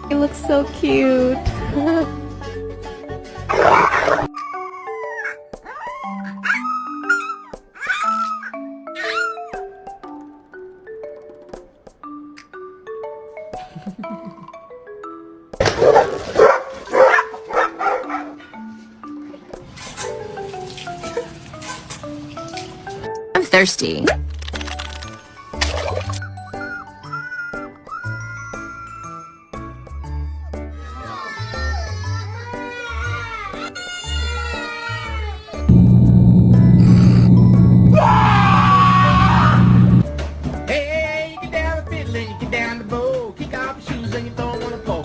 He looks so cute. I'm thirsty. Hey, you get down the fiddle and you get down the bow. Kick off your shoes and you throw 'em on the floor.